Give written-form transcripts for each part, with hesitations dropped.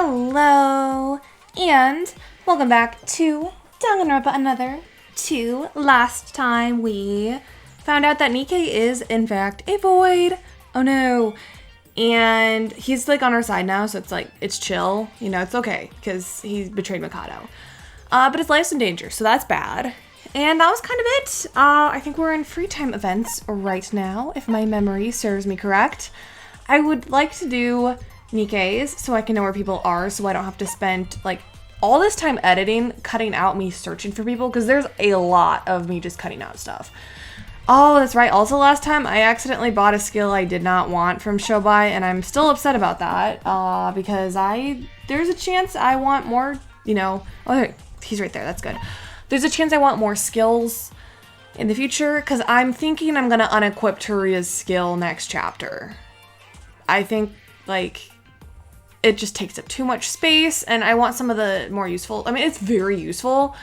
Hello, and welcome back to Danganronpa Another 2. Last time we found out that Nikkei is, in fact, a void. Oh no. And he's, like, on our side now, so it's, like, it's chill. You know, it's okay, because he betrayed Mikado. But his life's in danger, so that's bad. And that was kind of it. I think we're in free time events right now, if my memory serves me correct. I would like to do Nikkei's so I can know where people are, so I don't have to spend, like, all this time editing, cutting out me searching for people, because there's a lot of me just cutting out stuff. Oh, that's right. Also, last time I accidentally bought a skill I did not want from Shobai, and I'm still upset about that, because there's a chance I want more, you know. Oh, he's right there. That's good. There's a chance I want more skills in the future, because I'm thinking I'm going to unequip Turia's skill next chapter. I think, like, it just takes up too much space, and I want some of the more useful. I mean, it's very useful,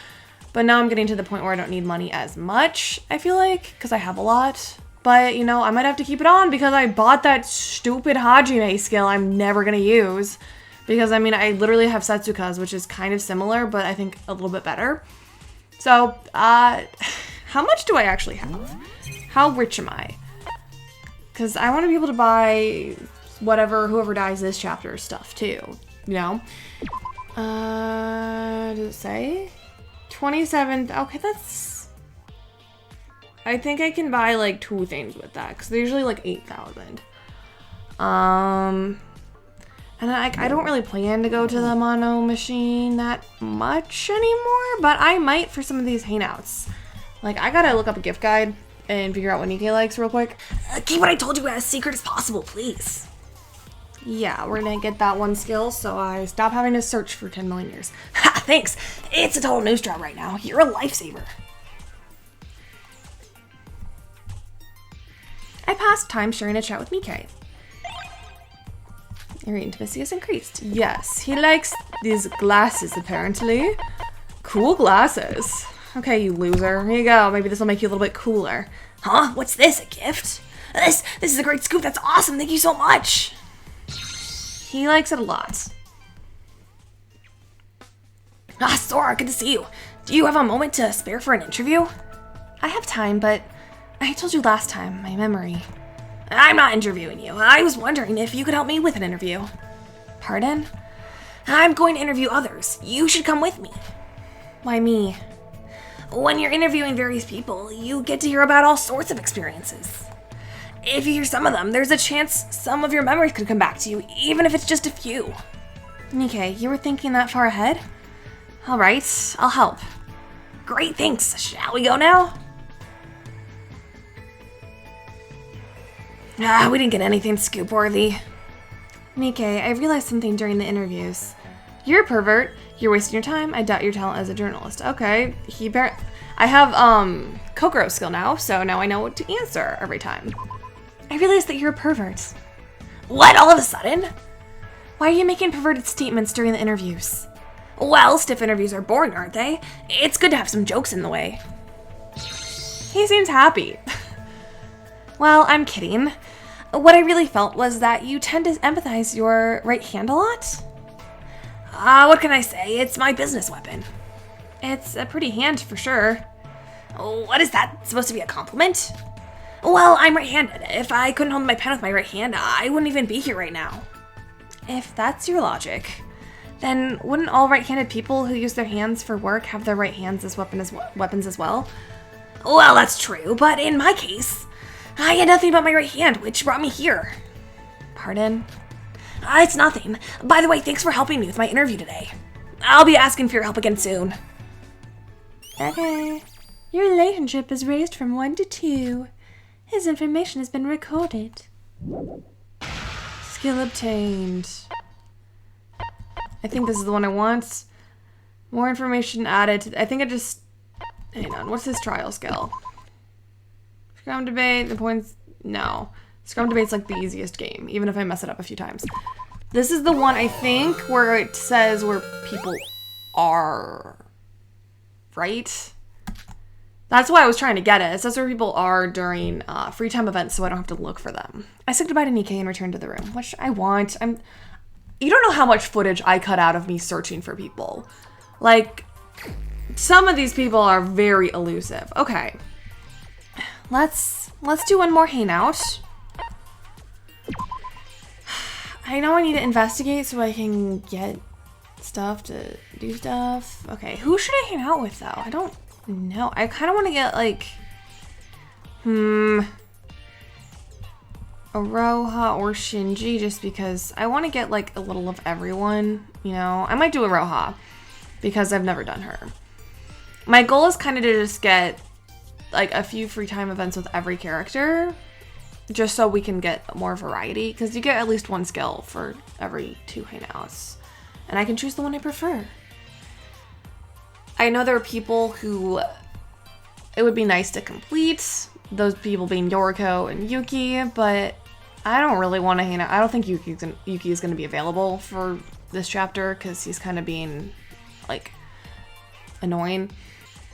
but now I'm getting to the point where I don't need money as much, I feel like, because I have a lot. But, you know, I might have to keep it on because I bought that stupid Hajime skill I'm never going to use. Because, I mean, I literally have Setsuka's, which is kind of similar, but I think a little bit better. So, how much do I actually have? How rich am I? Because I want to be able to buy whoever dies this chapter stuff too, you know? Does it say? 27, okay, that's... I think I can buy like 2 things with that, because they're usually like 8,000. And I don't really plan to go to the mono machine that much anymore, but I might for some of these hangouts. Like, I gotta look up a gift guide and figure out what Nikkei likes real quick. Keep what I told you as secret as possible, please. Yeah, we're gonna get that one skill, so I stop having to search for 10 million years. Ha, thanks! It's a total news job right now. You're a lifesaver. I passed time sharing a chat with Nikkei. Your intimacy has increased. Yes, he likes these glasses, apparently. Cool glasses. Okay, you loser. Here you go. Maybe this will make you a little bit cooler. Huh? What's this? A gift? This is a great scoop. That's awesome. Thank you so much. He likes it a lot. Ah, Sora, good to see you. Do you have a moment to spare for an interview? I have time, but I told you last time, my memory. I'm not interviewing you. I was wondering if you could help me with an interview. Pardon? I'm going to interview others. You should come with me. Why me? When you're interviewing various people, you get to hear about all sorts of experiences. If you hear some of them, there's a chance some of your memories could come back to you, even if it's just a few. Nikkei, you were thinking that far ahead? Alright, I'll help. Great, thanks. Shall we go now? We didn't get anything scoop-worthy. Nikkei, I realized something during the interviews. You're a pervert. You're wasting your time. I doubt your talent as a journalist. Okay, I have, Kokoro skill now, so now I know what to answer every time. I realized that you're a pervert. What, all of a sudden? Why are you making perverted statements during the interviews? Well, stiff interviews are boring, aren't they? It's good to have some jokes in the way. He seems happy. Well, I'm kidding. What I really felt was that you tend to empathize your right hand a lot. What can I say? It's my business weapon. It's a pretty hand for sure. What is that? Supposed to be a compliment? Well, I'm right-handed. If I couldn't hold my pen with my right hand, I wouldn't even be here right now. If that's your logic, then wouldn't all right-handed people who use their hands for work have their right hands as weapons as well? Well, that's true, but in my case, I had nothing but my right hand, which brought me here. Pardon? It's nothing. By the way, thanks for helping me with my interview today. I'll be asking for your help again soon. Okay. Your relationship is raised from 1 to 2. His information has been recorded. Skill obtained. I think this is the one I want. More information added. I think I just... Hang on, what's his trial skill? Scrum debate, the points... No. Scrum debate's like the easiest game, even if I mess it up a few times. This is the one, I think, where it says where people are. Right? That's why I was trying to get it. It says where people are during free time events, so I don't have to look for them. I said goodbye to Nikkei and returned to the room, which I want. You don't know how much footage I cut out of me searching for people. Like, some of these people are very elusive. Okay. Let's do one more hangout. I know I need to investigate so I can get stuff to do stuff. Okay, who should I hang out with though? I don't know. I kind of want to get like, Aroha or Shinji, just because I want to get like a little of everyone, you know? I might do Aroha because I've never done her. My goal is kind of to just get like a few free time events with every character, just so we can get more variety, because you get at least one skill for every 2 hangouts, and I can choose the one I prefer. I know there are people who it would be nice to complete, those people being Yoriko and Yuki, but I don't really want to hang out. I don't think Yuki is going to be available for this chapter because he's kind of being, like, annoying.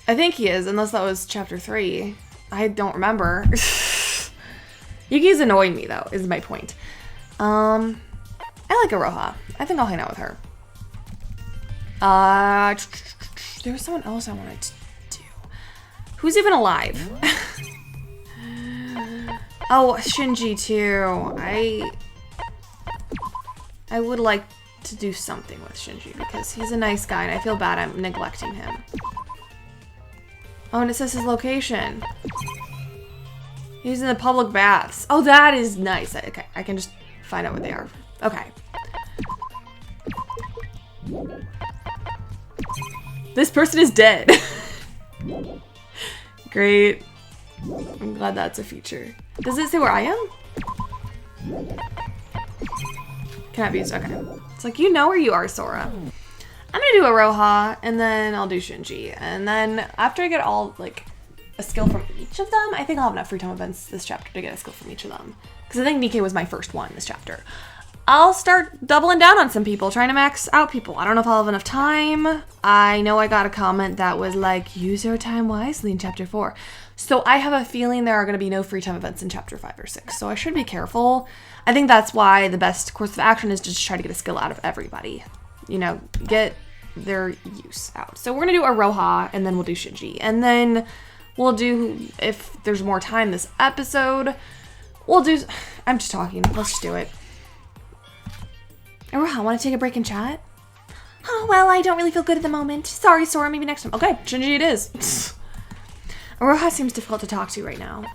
I think he is, unless that was chapter 3. I don't remember. Yuki's annoying me, though, is my point. I like Aroha. I think I'll hang out with her. There was someone else I wanted to do. Who's even alive? Oh, Shinji too. I would like to do something with Shinji because he's a nice guy and I feel bad I'm neglecting him. Oh, and it says his location. He's in the public baths. Oh, that is nice. Okay, I can just find out what they are. Okay. This person is dead. Great. I'm glad that's a feature. Does it say where I am? Cannot be used. Okay. It's like, you know where you are, Sora. I'm gonna do Aroha, and then I'll do Shinji. And then after I get all, like, a skill from each of them, I think I'll have enough free time events this chapter to get a skill from each of them. Because I think Nikke was my first one this chapter. I'll start doubling down on some people, trying to max out people. I don't know if I'll have enough time. I know I got a comment that was like, use your time wisely in chapter 4. So I have a feeling there are going to be no free time events in chapter 5 or 6. So I should be careful. I think that's why the best course of action is to just try to get a skill out of everybody. You know, get their use out. So we're going to do Aroha, and then we'll do Shinji. And then we'll do, if there's more time this episode, we'll do, I'm just talking. Let's just do it. Aroha, want to take a break and chat? Oh, well, I don't really feel good at the moment. Sorry, Sora, maybe next time. Okay, Shinji it is. Aroha seems difficult to talk to right now.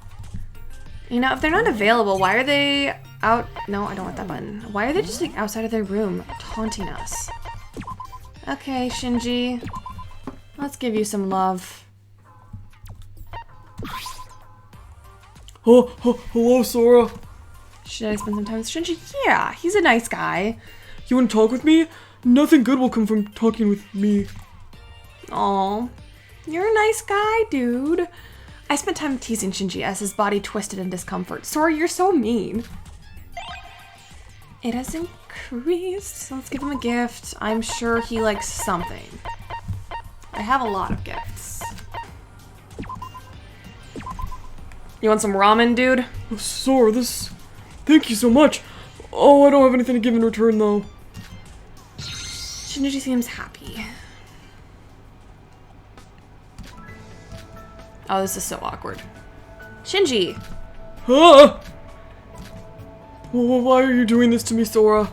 You know, if they're not available, why are they out? No, I don't want that button. Why are they just like outside of their room taunting us? Okay, Shinji. Let's give you some love. Oh, hello, Sora. Should I spend some time with Shinji? Yeah, he's a nice guy. You want to talk with me? Nothing good will come from talking with me. Aw, you're a nice guy, dude. I spent time teasing Shinji as his body twisted in discomfort. Sora, you're so mean. It has increased. So let's give him a gift. I'm sure he likes something. I have a lot of gifts. You want some ramen, dude? Oh, Sora, thank you so much. Oh, I don't have anything to give in return, though. Shinji seems happy. Oh, this is so awkward. Shinji! Ah! Why are you doing this to me, Sora?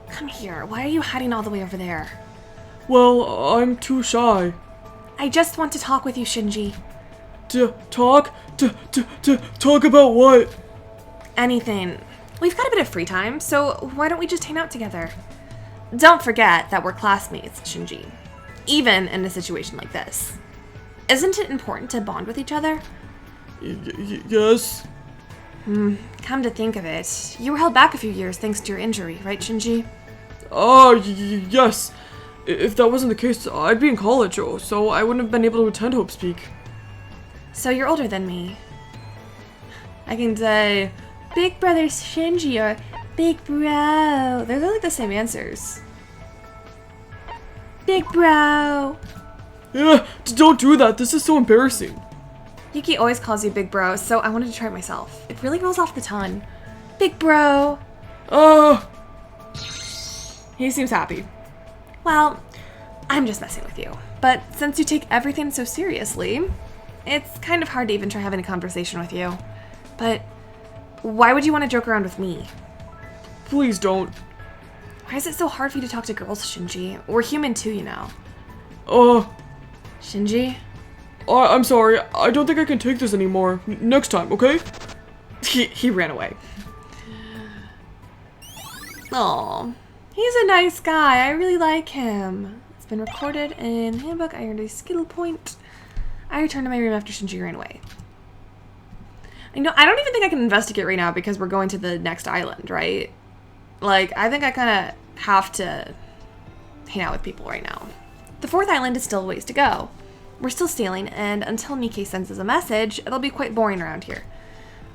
Come here. Why are you hiding all the way over there? Well, I'm too shy. I just want to talk with you, Shinji. Talk? Talk about what? Anything. We've got a bit of free time, so why don't we just hang out together? Don't forget that we're classmates, Shinji. Even in a situation like this. Isn't it important to bond with each other? Yes. Come to think of it, you were held back a few years thanks to your injury, right, Shinji? Yes. If that wasn't the case, I'd be in college, so I wouldn't have been able to attend Hope Speak. So you're older than me. I can say, Big Brother Shinji or Big Bro. They're like the same answers. Big Bro. Yeah, don't do that. This is so embarrassing. Yuki always calls you Big Bro, so I wanted to try it myself. It really rolls off the tongue. Big Bro. He seems happy. Well, I'm just messing with you. But since you take everything so seriously, it's kind of hard to even try having a conversation with you. But why would you want to joke around with me? Please don't. Why is it so hard for you to talk to girls, Shinji? We're human too, you know. Shinji? I'm sorry. I don't think I can take this anymore. Next time, okay? He ran away. Aw, he's a nice guy. I really like him. It's been recorded in Handbook. I earned a skill point. I returned to my room after Shinji ran away. I don't even think I can investigate right now because we're going to the next island, right? Like, I think I kind of have to hang out with people right now. The 4th island is still a ways to go. We're still sailing, and until Nikkei sends us a message, it'll be quite boring around here.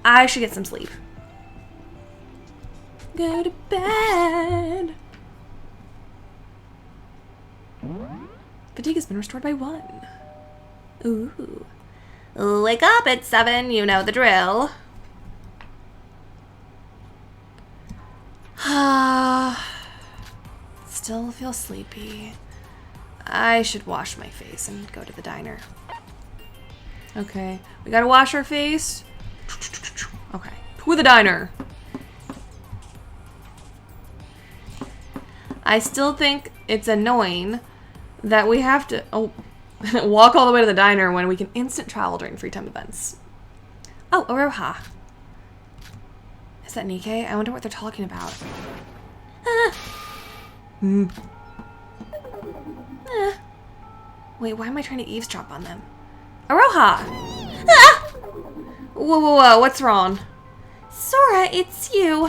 I should get some sleep. Go to bed. Fatigue has been restored by 1. Ooh. Wake up at 7, you know the drill. Still feel sleepy. I should wash my face and go to the diner. Okay, we gotta wash our face. Okay, to the diner. I still think it's annoying that we have to walk all the way to the diner when we can instant travel during free time events. Oh, Aroha. Is that Nikkei? I wonder what they're talking about. Wait, why am I trying to eavesdrop on them? Aroha! Ah! Whoa, what's wrong? Sora, it's you.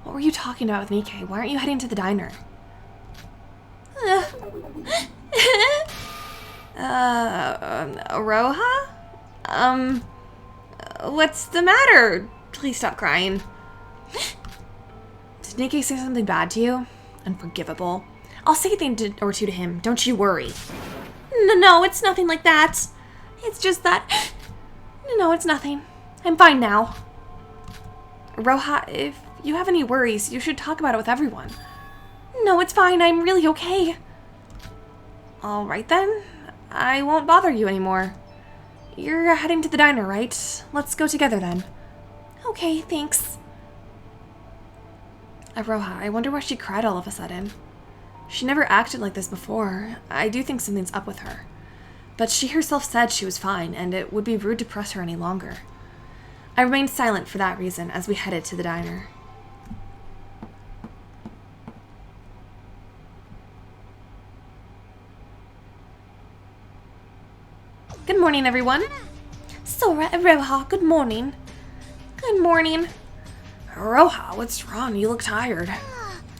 What were you talking about with Nikkei? Why aren't you heading to the diner? Aroha? What's the matter? Please stop crying. Did Nikkei say something bad to you? Unforgivable. I'll say a thing or two to him. Don't you worry. No, it's nothing like that. It's just that... No, it's nothing. I'm fine now. Aroha, if you have any worries, you should talk about it with everyone. No, it's fine. I'm really okay. Alright then. I won't bother you anymore. You're heading to the diner, right? Let's go together then. Okay, thanks. Aroha, I wonder why she cried all of a sudden. She never acted like this before. I do think something's up with her. But she herself said she was fine, and it would be rude to press her any longer. I remained silent for that reason as we headed to the diner. Good morning, everyone. Sora, Aroha, good morning. Good morning. Aroha, what's wrong? You look tired.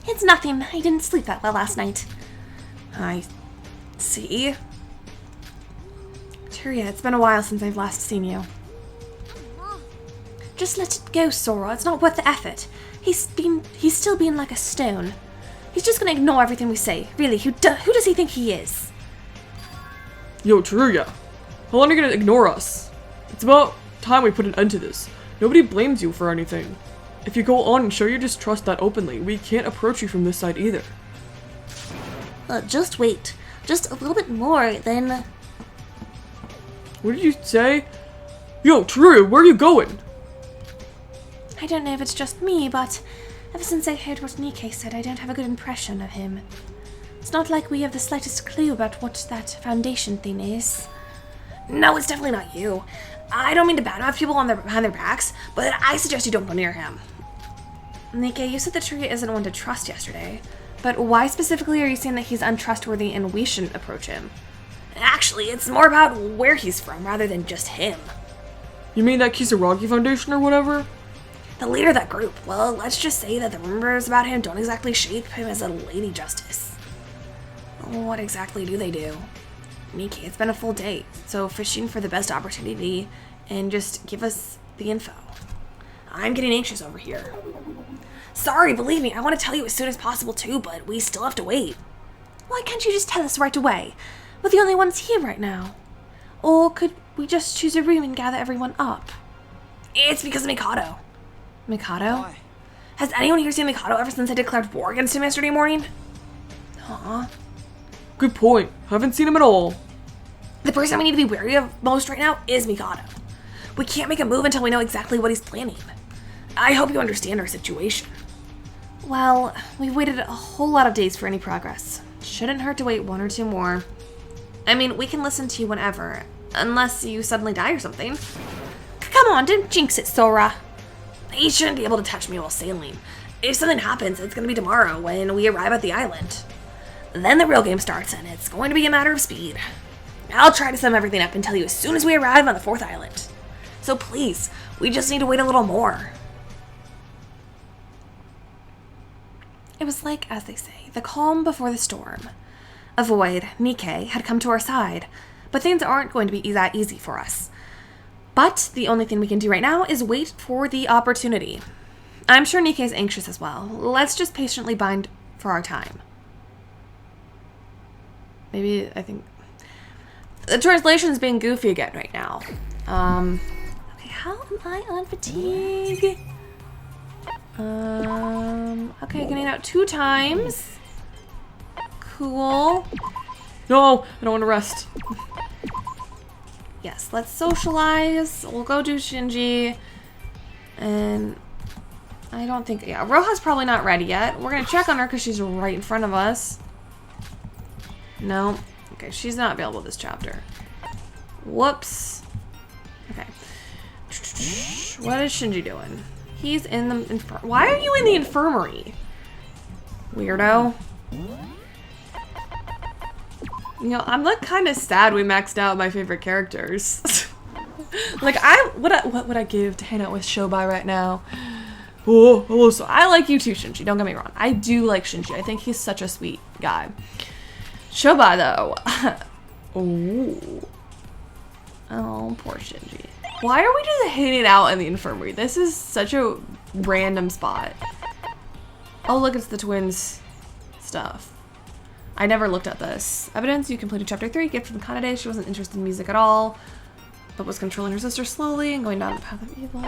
It's nothing. I didn't sleep that well last night. I see. Tyria, it's been a while since I've last seen you. Just let it go, Sora. It's not worth the effort. He's still being like a stone. He's just gonna ignore everything we say. Really, who does he think he is? Yo, Tyria. How long are you gonna ignore us? It's about time we put an end to this. Nobody blames you for anything. If you go on and show your distrust that openly, we can't approach you from this side either. Just wait. Just a little bit more, then... What did you say? Yo, Tyria, where are you going? I don't know if it's just me, but ever since I heard what Nikkei said, I don't have a good impression of him. It's not like we have the slightest clue about what that foundation thing is. No, it's definitely not you. I don't mean to badmouth people behind their backs, but I suggest you don't go near him. Nikkei, you said that Tyria isn't one to trust yesterday, but why specifically are you saying that he's untrustworthy and we shouldn't approach him? Actually, it's more about where he's from rather than just him. You mean that Kisaragi Foundation or whatever? The leader of that group. Well, let's just say that the rumors about him don't exactly shape him as a Lady Justice. What exactly do they do? Nikkei, it's been a full day, so fishing for the best opportunity and just give us the info. I'm getting anxious over here. Sorry, believe me, I want to tell you as soon as possible too, but we still have to wait. Why can't you just tell us right away? We're the only ones here right now. Or could we just choose a room and gather everyone up? It's because of Mikado. Mikado? Why? Has anyone here seen Mikado ever since I declared war against him yesterday morning? Aw. Good point. Haven't seen him at all. The person we need to be wary of most right now is Mikado. We can't make a move until we know exactly what he's planning. I hope you understand our situation. Well, we've waited a whole lot of days for any progress. Shouldn't hurt to wait 1 or 2 more. I mean, we can listen to you whenever, unless you suddenly die or something. Come on, don't jinx it, Sora. He shouldn't be able to touch me while sailing. If something happens, it's gonna be tomorrow when we arrive at the island. Then the real game starts, and it's going to be a matter of speed. I'll try to sum everything up and tell you as soon as we arrive on the 4th island. So please, we just need to wait a little more. It was like, as they say, the calm before the storm. A void, Nikke, had come to our side, but things aren't going to be that easy for us. But the only thing we can do right now is wait for the opportunity. I'm sure Nikke is anxious as well. Let's just patiently bind for our time. Maybe, I think... The translation's being goofy again right now. Okay, how am I on fatigue? Okay, getting out 2 times. Cool. No, I don't want to rest. Yes, let's socialize. We'll go do Shinji. And I don't think... Yeah, Roha's probably not ready yet. We're going to check on her because she's right in front of us. No. Okay, she's not available this chapter. Whoops. Okay. What is Shinji doing? He's in the... Why are you in the infirmary? Weirdo. You know, I'm like kind of sad we maxed out my favorite characters. Like, what would I give to hang out with Shobai right now? Oh, hello. So I like you too, Shinji. Don't get me wrong. I do like Shinji. I think he's such a sweet guy. Shobai, though. Oh, poor Shinji. Why are we just hanging out in the infirmary? This is such a random spot. Oh, look, it's the twins stuff. I never looked at this. Evidence, you completed chapter 3, gift from Kanade. She wasn't interested in music at all, but was controlling her sister slowly and going down the path of evil.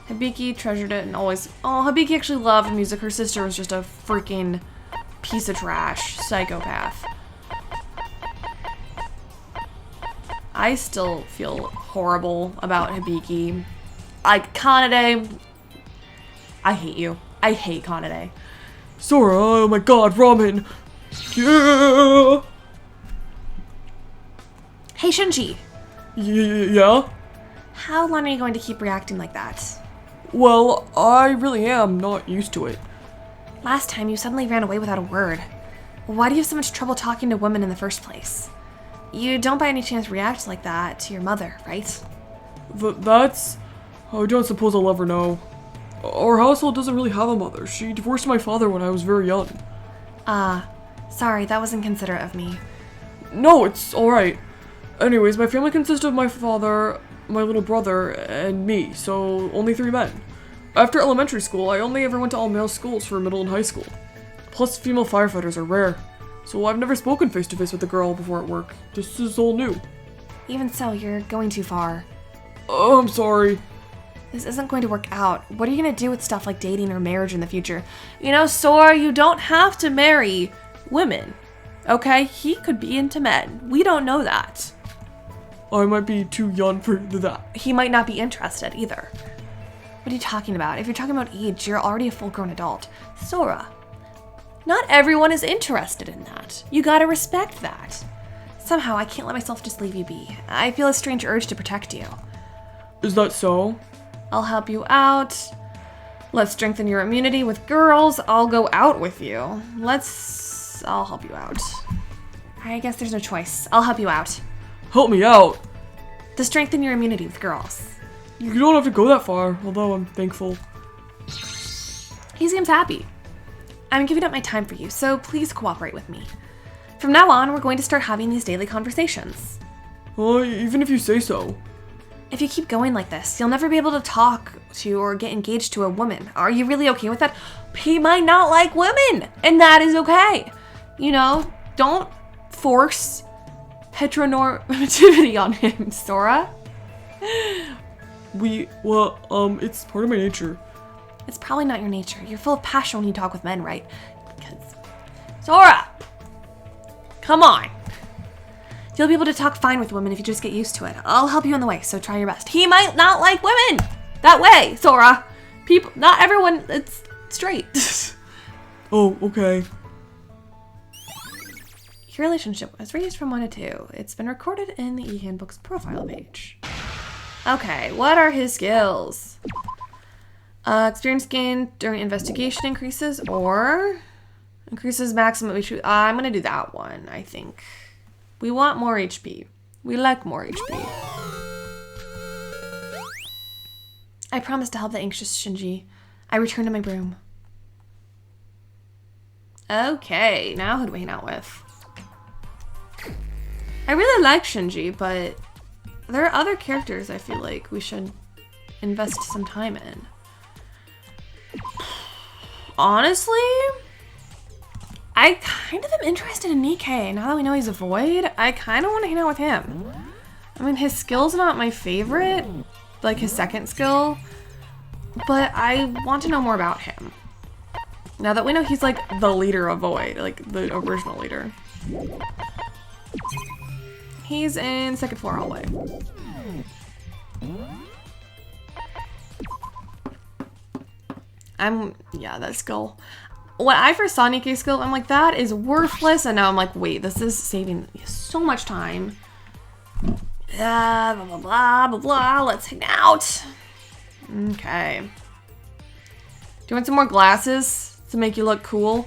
Hibiki treasured it and always... Oh, Hibiki actually loved music. Her sister was just a freaking piece of trash. Psychopath. I still feel horrible about Hibiki. Like, Kanade... I hate you. I hate Kanade. Sora, oh my god, ramen! Yeah! Hey, Shinji! Yeah? How long are you going to keep reacting like that? Well, I really am not used to it. Last time you suddenly ran away without a word. Why do you have so much trouble talking to women in the first place? You don't by any chance react like that to your mother, right? That's... I don't suppose I'll ever know. Our household doesn't really have a mother. She divorced my father when I was very young. Sorry, that wasn't considerate of me. No, it's alright. Anyways, my family consists of my father, my little brother, and me, so only 3 men. After elementary school, I only ever went to all-male schools for middle and high school. Plus, female firefighters are rare. So I've never spoken face-to-face with a girl before at work. This is all new. Even so, you're going too far. Oh, I'm sorry. This isn't going to work out. What are you going to do with stuff like dating or marriage in the future? You know, Sora, you don't have to marry women. Okay? He could be into men. We don't know that. I might be too young for that. He might not be interested either. What are you talking about? If you're talking about age, you're already a full-grown adult. Sora, not everyone is interested in that. You gotta respect that. Somehow, I can't let myself just leave you be. I feel a strange urge to protect you. Is that so? I'll help you out. Let's strengthen your immunity with girls. I'll go out with you. I'll help you out. I guess there's no choice. I'll help you out. Help me out. To strengthen your immunity with girls. You don't have to go that far, although I'm thankful. He seems happy. I'm giving up my time for you, so please cooperate with me. From now on, we're going to start having these daily conversations. Even if you say so. If you keep going like this, you'll never be able to talk to or get engaged to a woman. Are you really okay with that? He might not like women, and that is okay. You know, don't force heteronormativity on him, Sora. It's part of my nature. It's probably not your nature. You're full of passion when you talk with men, right? Because... Sora! Come on! You'll be able to talk fine with women if you just get used to it. I'll help you on the way, so try your best. He might not like women that way, Sora. People, not everyone, it's straight. Oh, okay. Your relationship was raised from 1 to 2. It's been recorded in the e-handbook's profile page. Okay, what are his skills? Experience gained during investigation increases or increases maximum HP. I'm gonna do that one, I think. We want more HP. We like more HP. I promised to help the anxious Shinji. I returned to my room. Okay, now who do we hang out with? I really like Shinji, but there are other characters I feel like we should invest some time in. Honestly, I kind of am interested in Nikkei. Now that we know he's a void, I kind of want to hang out with him. I mean, his skill's not my favorite, like his second skill, but I want to know more about him. Now that we know he's like the leader of Void, like the original leader. He's in second floor hallway. Yeah, that skill. When I first saw Nikkei's skill, I'm like, that is worthless. And now I'm like, wait, this is saving so much time. Blah, blah, blah, blah, blah. Let's hang out. Okay. Do you want some more glasses to make you look cool?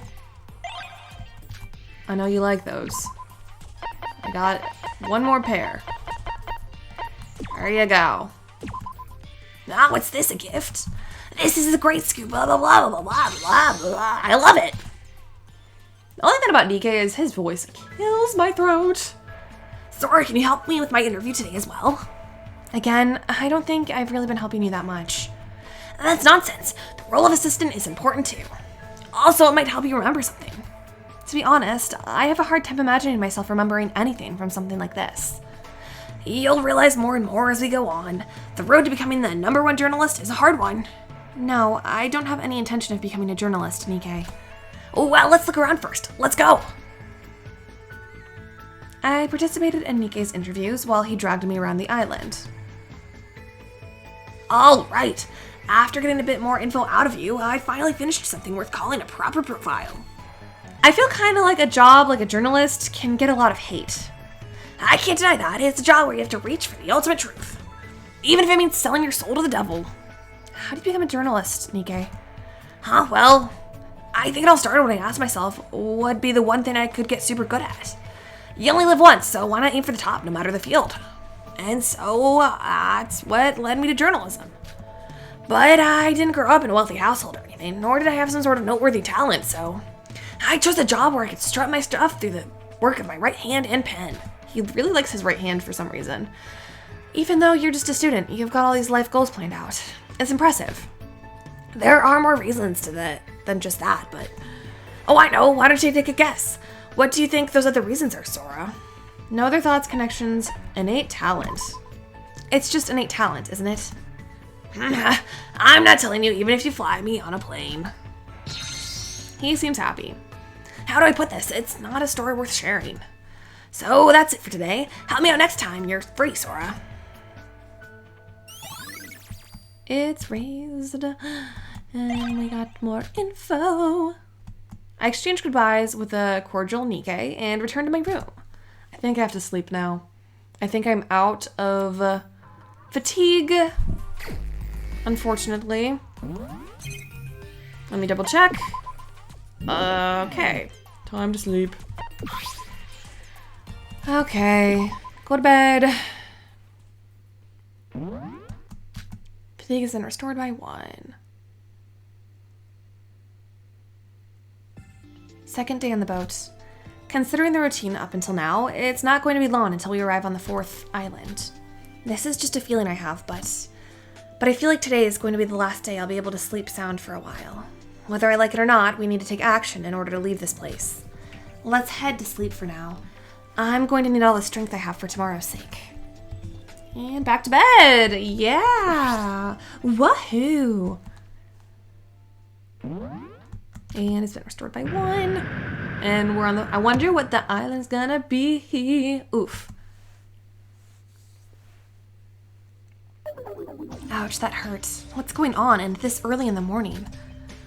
I know you like those. I got one more pair. There you go. Ah, what's this, a gift? This is a great scoop, blah, blah, blah, blah, blah, blah, blah. I love it. The only thing about Nikkei is his voice kills my throat. Sora, can you help me with my interview today as well? Again, I don't think I've really been helping you that much. That's nonsense. The role of assistant is important too. Also, it might help you remember something. To be honest, I have a hard time imagining myself remembering anything from something like this. You'll realize more and more as we go on. The road to becoming the #1 journalist is a hard one. No, I don't have any intention of becoming a journalist, Nikkei. Well, let's look around first. Let's go. I participated in Nikkei's interviews while he dragged me around the island. All right. After getting a bit more info out of you, I finally finished something worth calling a proper profile. I feel kind of like a job like a journalist can get a lot of hate. I can't deny that. It's a job where you have to reach for the ultimate truth. Even if it means selling your soul to the devil. How do you become a journalist, Nikkei? Well, I think it all started when I asked myself what'd be the one thing I could get super good at. You only live once, so why not aim for the top no matter the field? And so that's what led me to journalism. But I didn't grow up in a wealthy household or anything, nor did I have some sort of noteworthy talent, so I chose a job where I could strut my stuff through the work of my right hand and pen. He really likes his right hand for some reason. Even though you're just a student, you've got all these life goals planned out. It's impressive. There are more reasons to that than just that, but... Oh, I know. Why don't you take a guess? What do you think those other reasons are, Sora? No other thoughts, connections, innate talent. It's just innate talent, isn't it? I'm not telling you, even if you fly me on a plane. He seems happy. How do I put this? It's not a story worth sharing. So that's it for today. Help me out next time. You're free, Sora. It's raised, and we got more info. I exchanged goodbyes with a cordial Nikkei and returned to my room. I think I have to sleep now. I think I'm out of fatigue, unfortunately. Let me double check. Okay. Time to sleep. Okay. Go to bed. Fatigue is then restored by 1. Second day on the boat. Considering the routine up until now, it's not going to be long until we arrive on the 4th island. This is just a feeling I have, but I feel like today is going to be the last day I'll be able to sleep sound for a while. Whether I like it or not, we need to take action in order to leave this place. Let's head to sleep for now. I'm going to need all the strength I have for tomorrow's sake. And back to bed! Yeah! Woohoo! And it's been restored by 1. And we're on the... I wonder what the island's gonna be. Oof. Ouch, that hurts. What's going on and this early in the morning?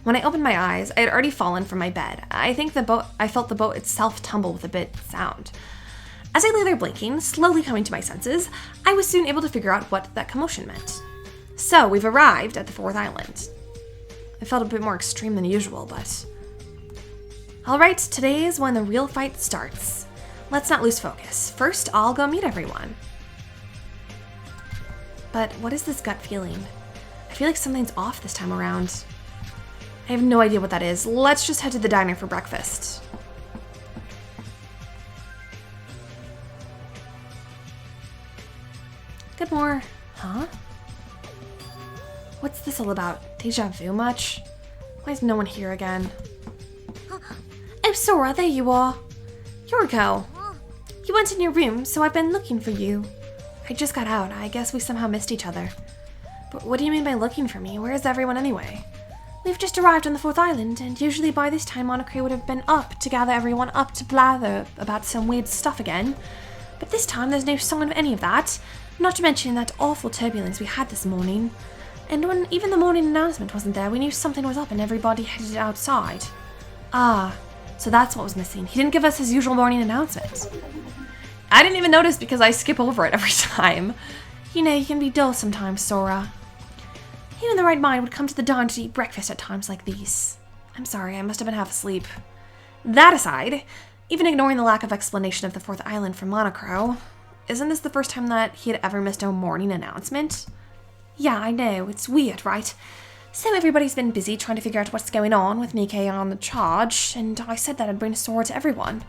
When I opened my eyes, I had already fallen from my bed. I felt the boat itself tumble with a bit sound. As I lay there blinking, slowly coming to my senses, I was soon able to figure out what that commotion meant. So, we've arrived at the 4th island. It felt a bit more extreme than usual, but... Alright, today is when the real fight starts. Let's not lose focus. First, I'll go meet everyone. But what is this gut feeling? I feel like something's off this time around. I have no idea what that is. Let's just head to the diner for breakfast. Good morning. Huh? What's this all about? Deja vu much? Why is no one here again? Oh, Sora, there you are. Yoriko. You went in your room, so I've been looking for you. I just got out. I guess we somehow missed each other. But what do you mean by looking for me? Where is everyone anyway? We've just arrived on the 4th island, and usually by this time Monocre would have been up to gather everyone up to blather about some weird stuff again. But this time there's no sign of any of that, not to mention that awful turbulence we had this morning. And when even the morning announcement wasn't there, we knew something was up and everybody headed outside. Ah, so that's what was missing. He didn't give us his usual morning announcement. I didn't even notice because I skip over it every time. You know, you can be dull sometimes, Sora. Even the right mind would come to the dawn to eat breakfast at times like these. I'm sorry, I must have been half asleep. That aside, even ignoring the lack of explanation of the 4th island from Monocro, isn't this the first time that he had ever missed a morning announcement? Yeah, I know, it's weird, right? So everybody's been busy trying to figure out what's going on with Nikkei on the charge, and I said that I'd bring Sora to everyone.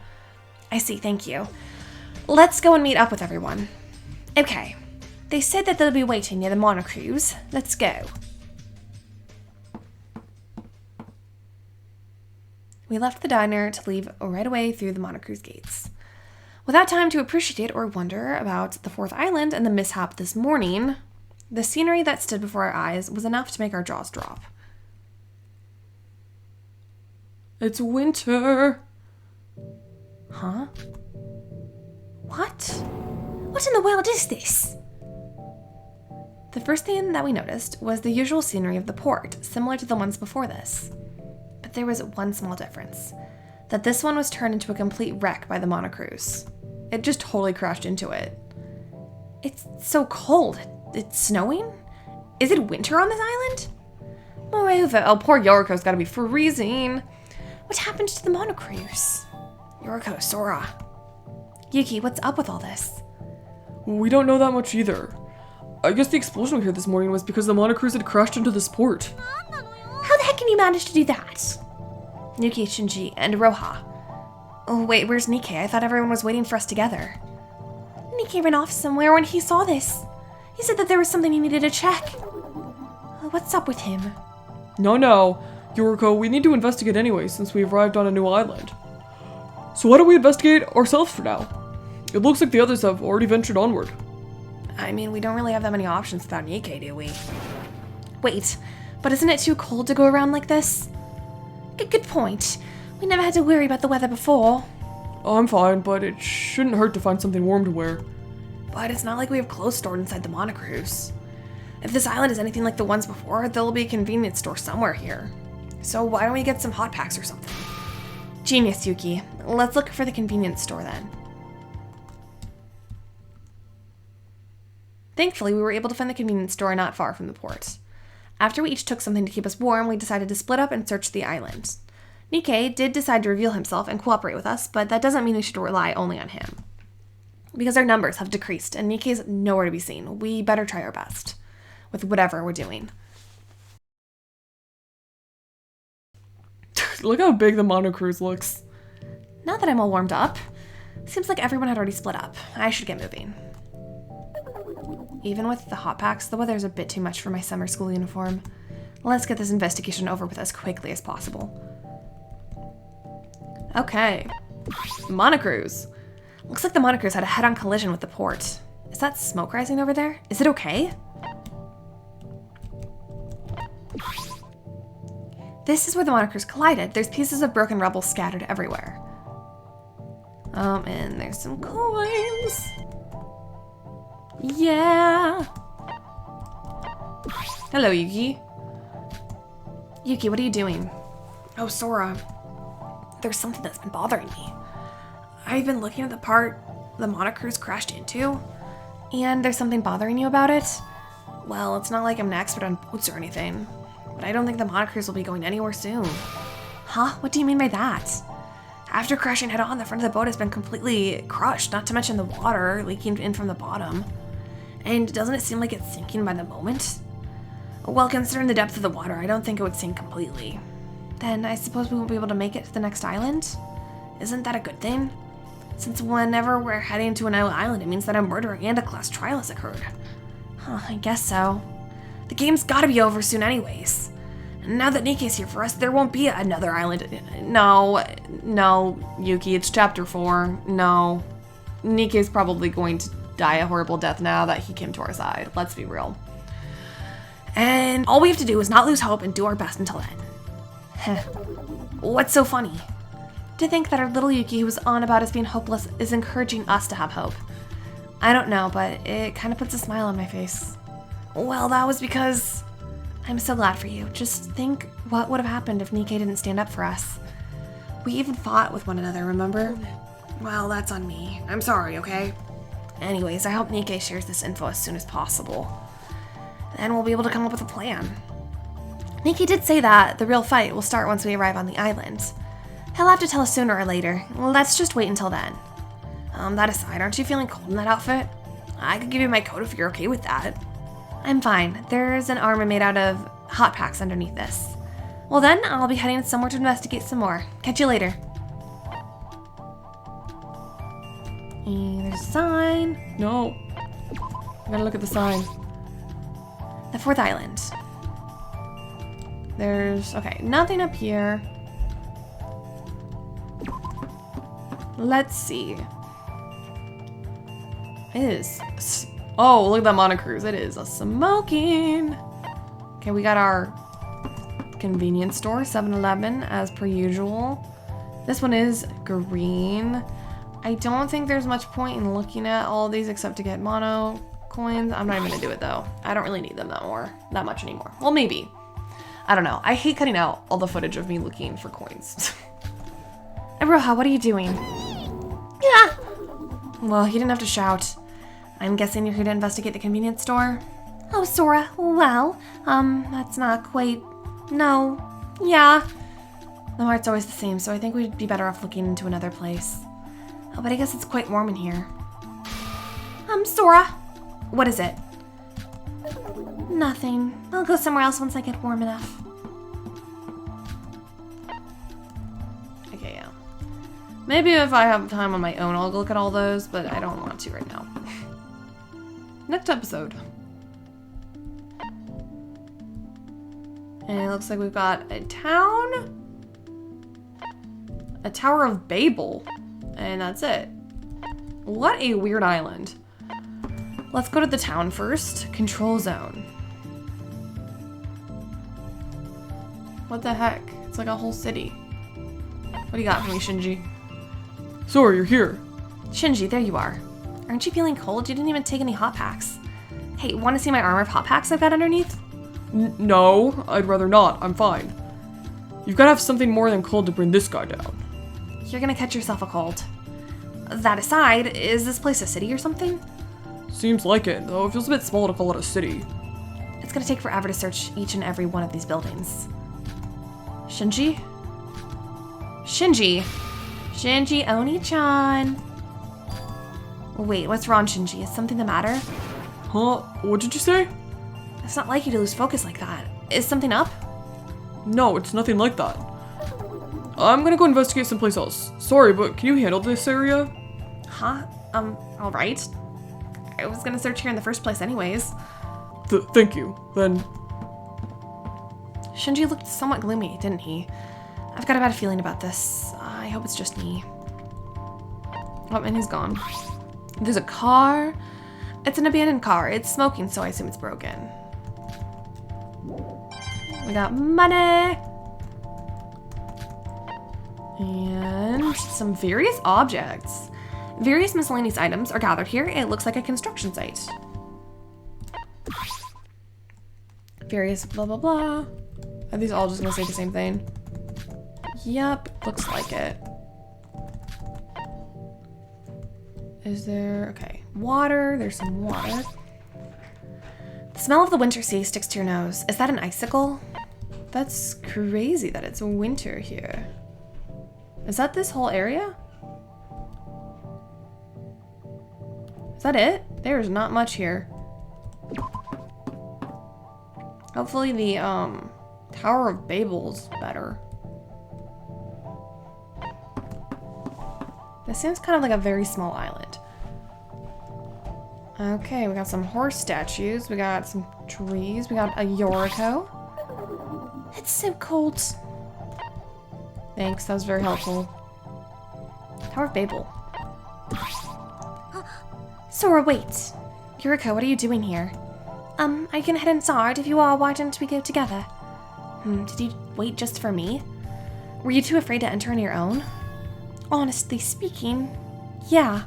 I see, thank you. Let's go and meet up with everyone. Okay, they said that they'll be waiting near the Monocruise. Let's go. We left the diner to leave right away through the Monocruise gates. Without time to appreciate or wonder about the 4th island and the mishap this morning, the scenery that stood before our eyes was enough to make our jaws drop. It's winter. Huh? What? What in the world is this? The first thing that we noticed was the usual scenery of the port, similar to the ones before this. But there was one small difference, that this one was turned into a complete wreck by the Monocruise. It just totally crashed into it. It's so cold. It's snowing? Is it winter on this island? Moreover, oh, poor Yoriko's gotta be freezing. What happened to the Monocruise? Yoriko, Sora. Yuki, what's up with all this? We don't know that much either. I guess the explosion we heard this morning was because the Monocruise had crashed into this port. How the heck can you manage to do that? Yuki, Shinji, and Roha. Oh, wait, where's Nikkei? I thought everyone was waiting for us together. Nikkei ran off somewhere when he saw this. He said that there was something he needed to check. What's up with him? No, Yoriko, we need to investigate anyway since we arrived on a new island. So why don't we investigate ourselves for now? It looks like the others have already ventured onward. I mean, we don't really have that many options without Nikkei, do we? Wait, but isn't it too cold to go around like this? Good point. We never had to worry about the weather before. I'm fine, but it shouldn't hurt to find something warm to wear. But it's not like we have clothes stored inside the Monocruise. If this island is anything like the ones before, there'll be a convenience store somewhere here. So why don't we get some hot packs or something? Genius, Yuki. Let's look for the convenience store then. Thankfully, we were able to find the convenience store not far from the port. After we each took something to keep us warm, we decided to split up and search the island. Nikkei did decide to reveal himself and cooperate with us, but that doesn't mean we should rely only on him. Because our numbers have decreased and Nikkei's nowhere to be seen, we better try our best with whatever we're doing. Look how big the Monocruise looks. Now that I'm all warmed up, seems like everyone had already split up. I should get moving. Even with the hot packs, the weather's a bit too much for my summer school uniform. Let's get this investigation over with as quickly as possible. Okay. Monocruise. Looks like the Monocruise had a head-on collision with the port. Is that smoke rising over there? Is it okay? This is where the monikers collided. There's pieces of broken rubble scattered everywhere. And there's some coins. Yeah. Hello, Yuki. Yuki, what are you doing? Oh, Sora. There's something that's been bothering me. I've been looking at the part the monikers crashed into. And there's something bothering you about it? Well, it's not like I'm an expert on boats or anything, but I don't think the monikers will be going anywhere soon. Huh? What do you mean by that? After crashing head-on, the front of the boat has been completely crushed, not to mention the water leaking in from the bottom. And doesn't it seem like it's sinking by the moment? Well, considering the depth of the water, I don't think it would sink completely. Then I suppose we won't be able to make it to the next island? Isn't that a good thing? Since whenever we're heading to an island, it means that a murder and a class trial has occurred. Huh, I guess so. The game's gotta be over soon anyways. And now that Nikki's here for us, there won't be another island. No, Yuki, it's chapter 4. No. Nikki's probably going to die a horrible death now that he came to our side. Let's be real. And all we have to do is not lose hope and do our best until then. What's so funny? To think that our little Yuki, who was on about us being hopeless, is encouraging us to have hope. I don't know, but it kind of puts a smile on my face. Well, that was because... I'm so glad for you. Just think what would have happened if Nikke didn't stand up for us. We even fought with one another, remember? Well, that's on me. I'm sorry, okay? Anyways, I hope Nikke shares this info as soon as possible. Then we'll be able to come up with a plan. Nikke did say that the real fight will start once we arrive on the island. He'll have to tell us sooner or later. Let's just wait until then. That aside, aren't you feeling cold in that outfit? I could give you my coat if you're okay with that. I'm fine. There's an armor made out of hot packs underneath this. Well then, I'll be heading somewhere to investigate some more. Catch you later. And there's a sign. No. I gotta look at the sign. The 4th island. There's, okay, nothing up here. Let's see. It is, oh, look at that monikers. It is a smoking. Okay, we got our convenience store, 7-Eleven, as per usual. This one is green. I don't think there's much point in looking at all of these except to get mono coins. I'm not even gonna do it though. I don't really need them that much anymore. Well, maybe. I don't know. I hate cutting out all the footage of me looking for coins. Iroha, what are you doing? Yeah. Well, you didn't have to shout. I'm guessing you're here to investigate the convenience store? Oh, Sora, well, that's not quite... No. Yeah. The mart's always the same, so I think we'd be better off looking into another place. Oh, but I guess it's quite warm in here. Sora. What is it? Nothing. I'll go somewhere else once I get warm enough. Okay, yeah. Maybe if I have time on my own, I'll look at all those, but I don't want to right now. Next episode. And it looks like we've got a town. A Tower of Babel. And that's it. What a weird island. Let's go to the town first. Control zone. What the heck? It's like a whole city. What do you got for me, Shinji? Sorry, you're here. Shinji, there you are. Aren't you feeling cold? You didn't even take any hot packs. Hey, want to see my armor of hot packs I've got underneath? No, I'd rather not. I'm fine. You've got to have something more than cold to bring this guy down. You're gonna catch yourself a cold. That aside, is this place a city or something? Seems like it, though it feels a bit small to call it a city. It's gonna take forever to search each and every one of these buildings. Shinji? Shinji! Shinji Oni-chan! Wait, what's wrong, Shinji? Is something the matter? Huh? What did you say? It's not like you to lose focus like that. Is something up? No, it's nothing like that. I'm gonna go investigate someplace else. Sorry, but can you handle this area? Huh? Alright. I was gonna search here in the first place anyways. Thank you. Then... Shinji looked somewhat gloomy, didn't he? I've got a bad feeling about this. I hope it's just me. Oh, and he's gone. There's a car. It's an abandoned car. It's smoking, so I assume it's broken. We got money. And some various objects. Various miscellaneous items are gathered here. It looks like a construction site. Various blah, blah, blah. Are these all just gonna say the same thing? Yep, looks like it. Is there, okay, water, there's some water. The smell of the winter sea sticks to your nose. Is that an icicle? That's crazy that it's winter here. Is that this whole area? Is that it? There's not much here. Hopefully the Tower of Babel's better. This seems kind of like a very small island. Okay, we got some horse statues. We got some trees. We got a Yoriko. It's so cold. Thanks, that was very helpful. Tower of Babel. Sora, wait. Yoriko, what are you doing here? I can head inside. If you are, why don't we go together? Did you wait just for me? Were you too afraid to enter on your own? Honestly speaking, yeah.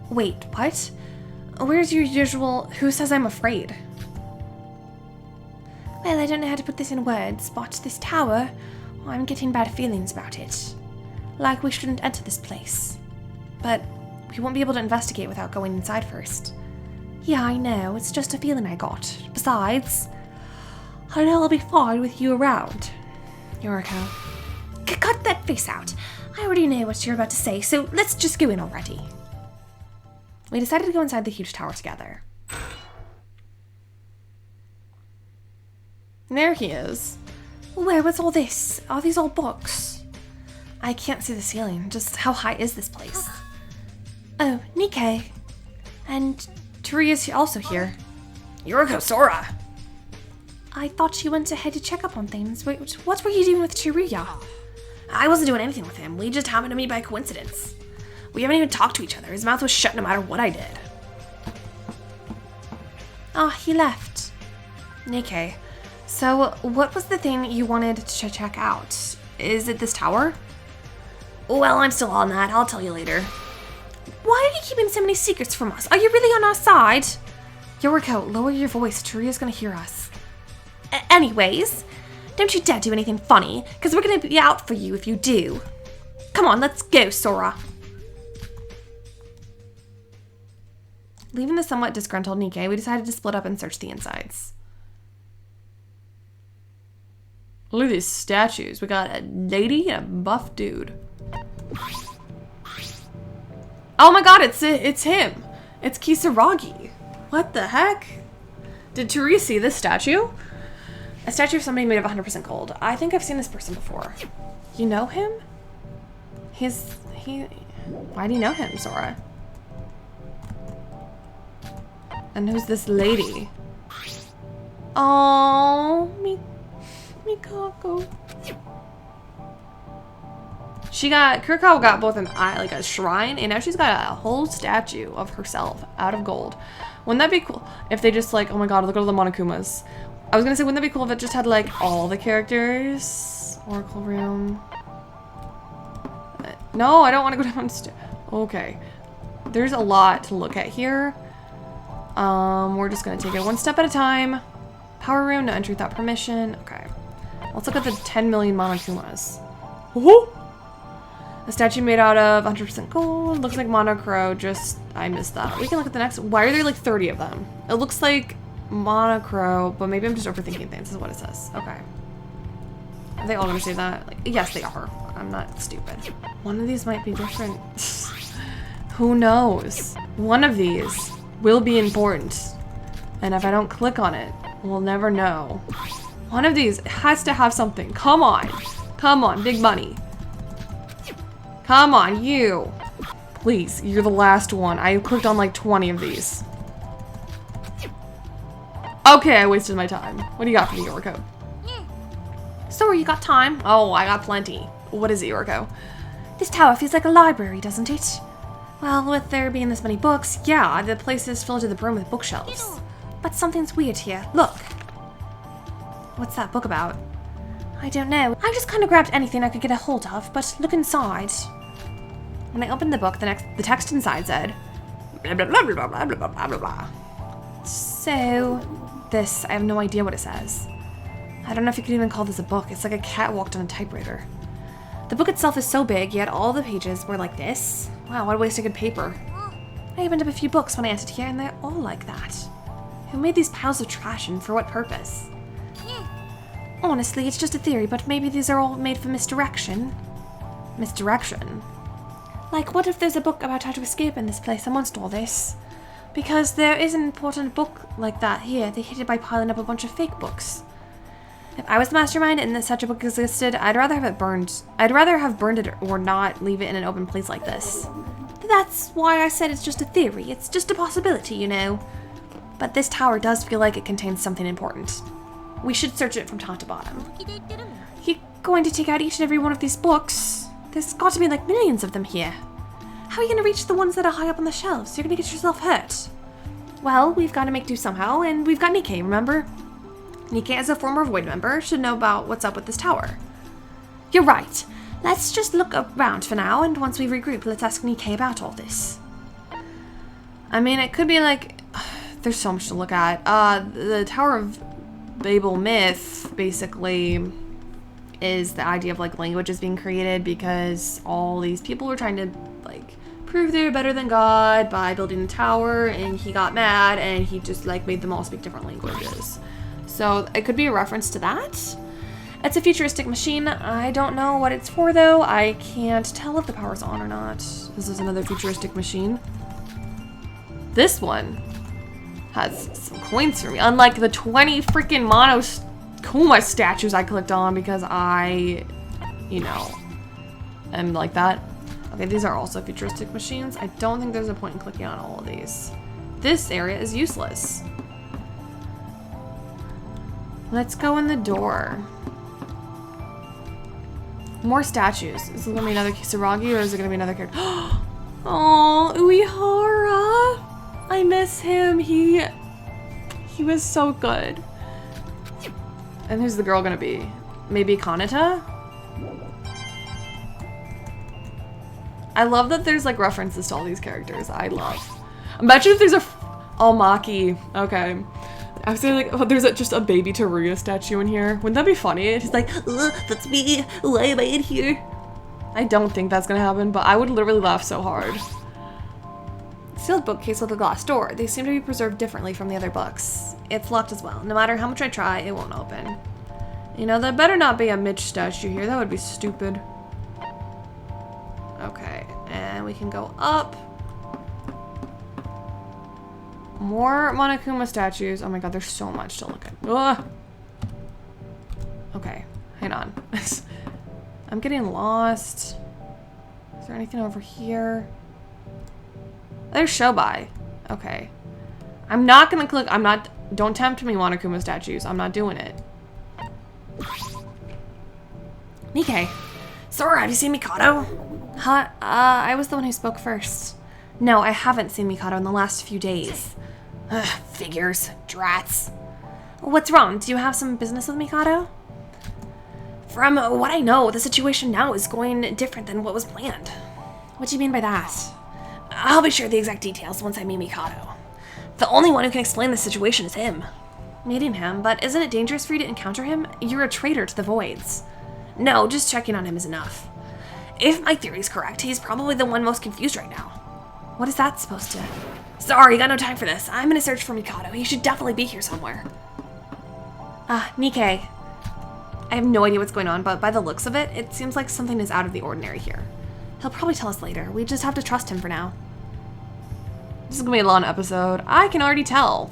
Wait, what? Where's your usual, who says I'm afraid? Well, I don't know how to put this in words, but this tower, I'm getting bad feelings about it. Like we shouldn't enter this place. But we won't be able to investigate without going inside first. Yeah, I know, it's just a feeling I got. Besides, I know I'll be fine with you around. Yoriko. Cut that face out. I already know what you're about to say, so let's just go in already. We decided to go inside the huge tower together. There he is. Where was all this? Are these all books? I can't see the ceiling. Just how high is this place? Oh, Nikkei. And Toriya's also here. Yoriko, Sora. I thought she went ahead to check up on things. Wait, what were you doing with Toriya? I wasn't doing anything with him. We just happened to meet by coincidence. We haven't even talked to each other. His mouth was shut no matter what I did. Ah, he left. Nikkei. So, what was the thing you wanted to check out? Is it this tower? Well, I'm still on that. I'll tell you later. Why are you keeping so many secrets from us? Are you really on our side? Yoriko, lower your voice. Toriya's gonna hear us. Anyways, don't you dare do anything funny, because we're gonna be out for you if you do. Come on, let's go, Sora. Leaving the somewhat disgruntled Nikkei, we decided to split up and search the insides. Look at these statues. We got a lady and a buff dude. Oh my god, it's him. It's Kisaragi. What the heck? Did Toriya see this statue? A statue of somebody made of 100% gold. I think I've seen this person before. You know him? Why do you know him, Sora? And who's this lady? Oh, Mikako. Kurikawa got both an eye, like a shrine, and now she's got a whole statue of herself out of gold. Wouldn't that be cool if they just like, oh my god, look at all the Monokumas. I was gonna say, wouldn't that be cool if it just had like all the characters? Oracle Room. No, I don't want to go downstairs. Okay. There's a lot to look at here. We're just gonna take it one step at a time. Power room, no entry without permission. Okay. Let's look at the 10 million Monokumas. Woohoo! A statue made out of 100% gold. Looks like Monocro, just, I missed that. We can look at the next. Why are there like 30 of them? It looks like Monocro, but maybe I'm just overthinking things, is what it says. Okay. Are they all gonna say that? Like, yes, they are. I'm not stupid. One of these might be different. Who knows? One of these will be important. And if I don't click on it, we'll never know. One of these has to have something. Come on. Come on, big money. Come on, you. Please, you're the last one. I clicked on like 20 of these. Okay, I wasted my time. What do you got for me, Yoriko? Sorry, you got time? Oh, I got plenty. What is it, Yoriko? This tower feels like a library, doesn't it? Well, with there being this many books, yeah, the place is filled to the brim with bookshelves. But something's weird here. Look. What's that book about? I don't know. I just kind of grabbed anything I could get a hold of, but look inside. When I opened the book, the text inside said, blah, blah, blah, blah, blah, blah, blah, blah, blah. So, this, I have no idea what it says. I don't know if you could even call this a book. It's like a cat walked on a typewriter. The book itself is so big, yet all the pages were like this. Wow, what a waste of good paper. I opened up a few books when I entered here, and they're all like that. Who made these piles of trash, and for what purpose? Honestly, it's just a theory, but maybe these are all made for misdirection. Misdirection? Like, what if there's a book about how to escape in this place amongst all this? Because there is an important book like that here. They hid it by piling up a bunch of fake books. If I was the mastermind and such a book existed, I'd rather have it burned. I'd rather have burned it or not leave it in an open place like this. That's why I said it's just a theory. It's just a possibility, you know. But this tower does feel like it contains something important. We should search it from top to bottom. You're going to take out each and every one of these books? There's got to be like millions of them here. How are you going to reach the ones that are high up on the shelves? You're going to get yourself hurt. Well, we've got to make do somehow, and we've got Nikkei, remember? Nikkei, as a former Void member, should know about what's up with this tower. You're right. Let's just look around for now, and once we regroup, let's ask Nikkei about all this. I mean, it could be like... There's so much to look at. The Tower of Babel myth, basically, is the idea of, like, languages being created because all these people were trying to, like, prove they're better than God by building the tower, and he got mad, and he just, like, made them all speak different languages. So it could be a reference to that. It's a futuristic machine. I don't know what it's for, though. I can't tell if the power's on or not. This is another futuristic machine. This one has some coins for me, unlike the 20 freaking Kuma statues I clicked on because I, you know, am like that. Okay, these are also futuristic machines. I don't think there's a point in clicking on all of these. This area is useless. Let's go in the door. More statues. Is it gonna be another Kisaragi or is it gonna be another character? Oh, Uehara! I miss him. He was so good. And who's the girl gonna be? Maybe Kanata? I love that there's like references to all these characters. I bet you if there's a Maki. Okay. I was saying like, oh, there's just a baby Teruya statue in here. Wouldn't that be funny? He's like, that's me. Why am I in here? I don't think that's gonna happen, but I would literally laugh so hard. Sealed bookcase with a glass door. They seem to be preserved differently from the other books. It's locked as well. No matter how much I try, it won't open. You know, there better not be a Mitch statue here. That would be stupid. Okay, and we can go up. More Monokuma statues. Oh my god, there's so much to look at. Ugh. Okay, hang on. I'm getting lost. Is there anything over here? There's Shobai. Okay. I'm not gonna click. Don't tempt me, Monokuma statues. I'm not doing it. Nikkei. Sora, have you seen Mikado? Huh? I was the one who spoke first. No, I haven't seen Mikado in the last few days. Ugh, figures. Drats. What's wrong? Do you have some business with Mikado? From what I know, the situation now is going different than what was planned. What do you mean by that? I'll be sure the exact details once I meet Mikado. The only one who can explain the situation is him. Meeting him, but isn't it dangerous for you to encounter him? You're a traitor to the Voids. No, just checking on him is enough. If my theory's correct, he's probably the one most confused right now. What is that supposed to... Sorry, got no time for this. I'm gonna search for Mikado. He should definitely be here somewhere. Nikkei. I have no idea what's going on, but by the looks of it, it seems like something is out of the ordinary here. He'll probably tell us later. We just have to trust him for now. This is gonna be a long episode. I can already tell.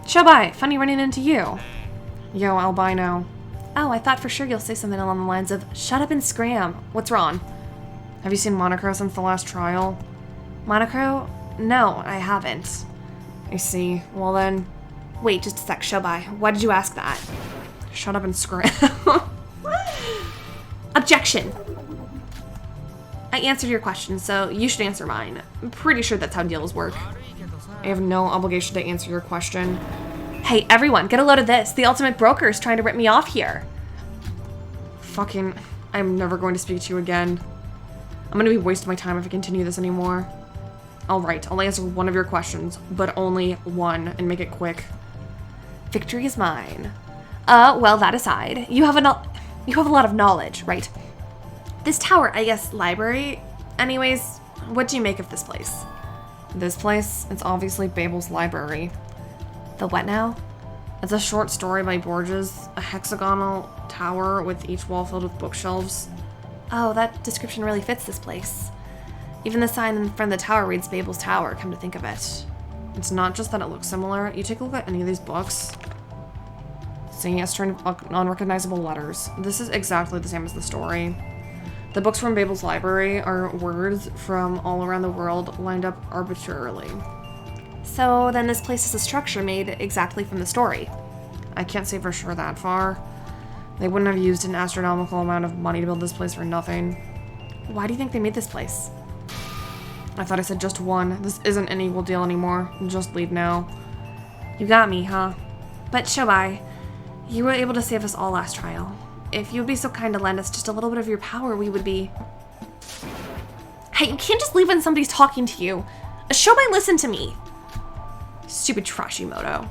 Shobai, funny running into you. Yo, albino. Oh, I thought for sure you'll say something along the lines of, shut up and scram. What's wrong? Have you seen Monocro since the last trial? Monocro? No, I haven't. I see. Well then, wait just a sec, Shobai. Why did you ask that? Shut up and scram. Objection. I answered your question, so you should answer mine. I'm pretty sure that's how deals work. I have no obligation to answer your question. Hey, everyone, get a load of this. The ultimate broker is trying to rip me off here. Fucking, I'm never going to speak to you again. I'm gonna be wasting my time if I continue this anymore. Alright, I'll answer one of your questions, but only one, and make it quick. Victory is mine. Well, that aside, you have a lot of knowledge, right? This tower, I guess, library. Anyways, what do you make of this place? This place, it's obviously Babel's library. The what now? It's a short story by Borges, a hexagonal tower with each wall filled with bookshelves. Oh, that description really fits this place. Even the sign in front of the tower reads Babel's Tower, come to think of it. It's not just that it looks similar. You take a look at any of these books. Seeing a string of unrecognizable letters. This is exactly the same as the story. The books from Babel's library are words from all around the world lined up arbitrarily. So then this place is a structure made exactly from the story. I can't say for sure that far. They wouldn't have used an astronomical amount of money to build this place for nothing. Why do you think they made this place? I thought I said just one. This isn't an equal deal anymore. Just leave now. You got me, huh? But Shobai, you were able to save us all last trial. If you would be so kind to lend us just a little bit of your power, we would be... Hey, you can't just leave when somebody's talking to you. Shobai, listen to me. Stupid Trashimoto.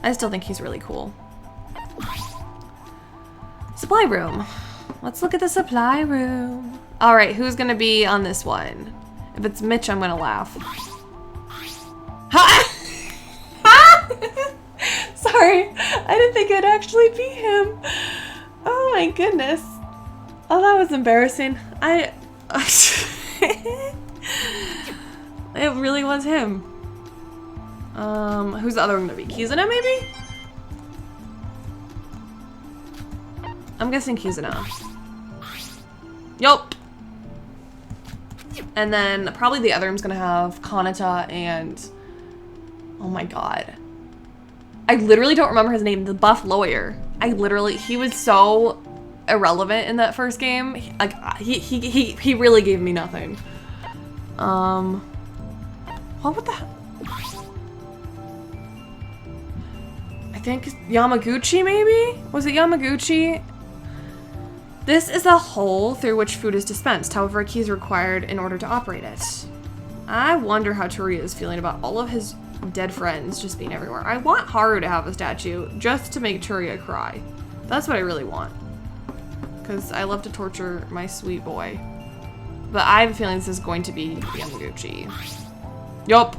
I still think he's really cool. Supply room. Let's look at the supply room. All right, who's gonna be on this one? If it's Mitch, I'm gonna laugh. Sorry, I didn't think it'd actually be him. Oh my goodness. Oh, that was embarrassing. It really was him. Who's the other one gonna be? Kizuna, maybe? I'm guessing Kizuna. Yup. And then probably the other one's gonna have Kanata and... Oh my god. I literally don't remember his name. The buff lawyer. He was so irrelevant in that first game. He really gave me nothing. What the hell? I think Yamaguchi, maybe? Was it Yamaguchi? This is a hole through which food is dispensed. However, a key is required in order to operate it. I wonder how Toriya is feeling about all of his dead friends just being everywhere. I want Haru to have a statue just to make Toriya cry. That's what I really want. Because I love to torture my sweet boy. But I have a feeling this is going to be Yamaguchi. Yup.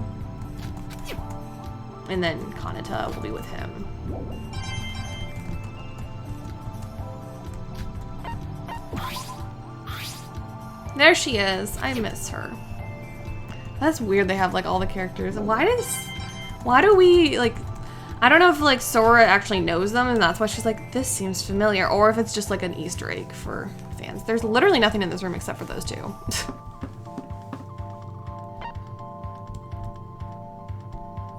And then Kanata will be with him. There she is. I miss her. That's weird they have like all the characters. Why do we like, I don't know if like Sora actually knows them and that's why she's like, this seems familiar, or if it's just like an Easter egg for fans. There's literally nothing in this room except for those two.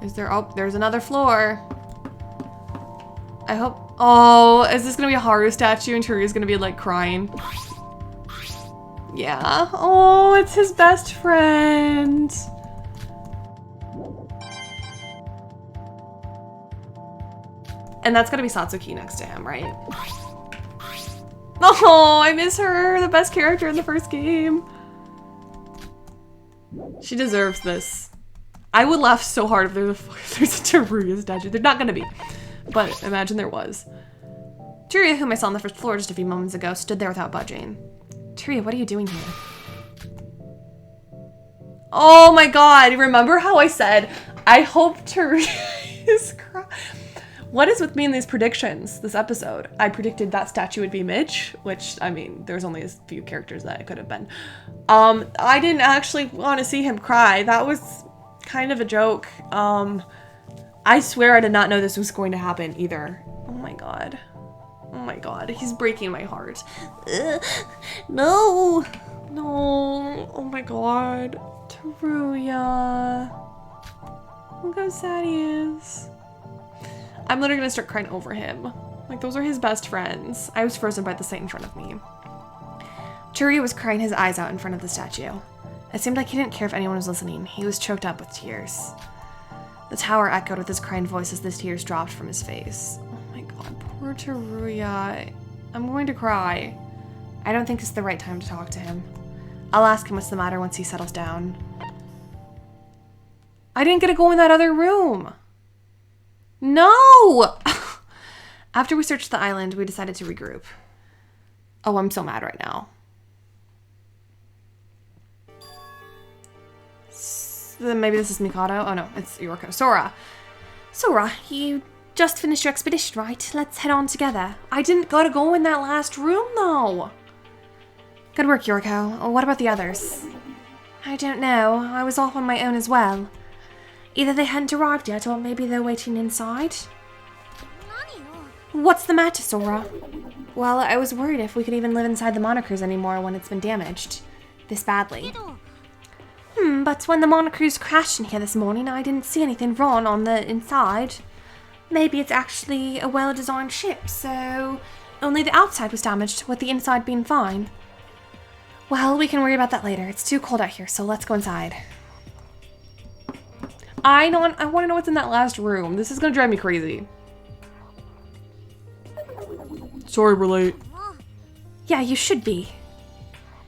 Is there, oh, there's another floor. I hope, oh, is this gonna be a Haru statue and Toriya's gonna be like crying? Yeah, oh, it's his best friend. And that's gonna be Satsuki next to him, right? Oh, I miss her, the best character in the first game. She deserves this. I would laugh so hard if there's a Teruya statue. There's not gonna be, but imagine there was. Teruya, whom I saw on the first floor just a few moments ago, stood there without budging. Teruya, what are you doing here? Oh my god, remember how I said, I hope Teruya is crying? What is with me in these predictions this episode? I predicted that statue would be Mitch, which, I mean, there's only a few characters that it could have been. I didn't actually want to see him cry. That was kind of a joke. I swear I did not know this was going to happen either. Oh my god. Oh my god, he's breaking my heart. No. No. Oh my god. Teruya. Look how sad he is. I'm literally gonna start crying over him. Like, those are his best friends. I was frozen by the sight in front of me. Teruya was crying his eyes out in front of the statue. It seemed like he didn't care if anyone was listening. He was choked up with tears. The tower echoed with his crying voice as the tears dropped from his face. Oh my god, poor Teruya. I'm going to cry. I don't think it's the right time to talk to him. I'll ask him what's the matter once he settles down. I didn't get to go in that other room. No! After we searched the island, we decided to regroup. Oh, I'm so mad right now. Maybe this is Mikado? Oh no, it's Yoriko. Sora. Sora, you just finished your expedition, right? Let's head on together. I didn't gotta go in that last room, though. Good work, Yoriko. What about the others? I don't know. I was off on my own as well. Either they hadn't arrived yet, or maybe they're waiting inside. What's the matter, Sora? Well, I was worried if we could even live inside the Monocruise anymore when it's been damaged this badly. But when the Monocruise crashed in here this morning, I didn't see anything wrong on the inside. Maybe it's actually a well-designed ship, so only the outside was damaged, with the inside being fine. Well, we can worry about that later. It's too cold out here, so let's go inside. I want to know what's in that last room. This is gonna drive me crazy. Sorry we're late. Yeah, you should be.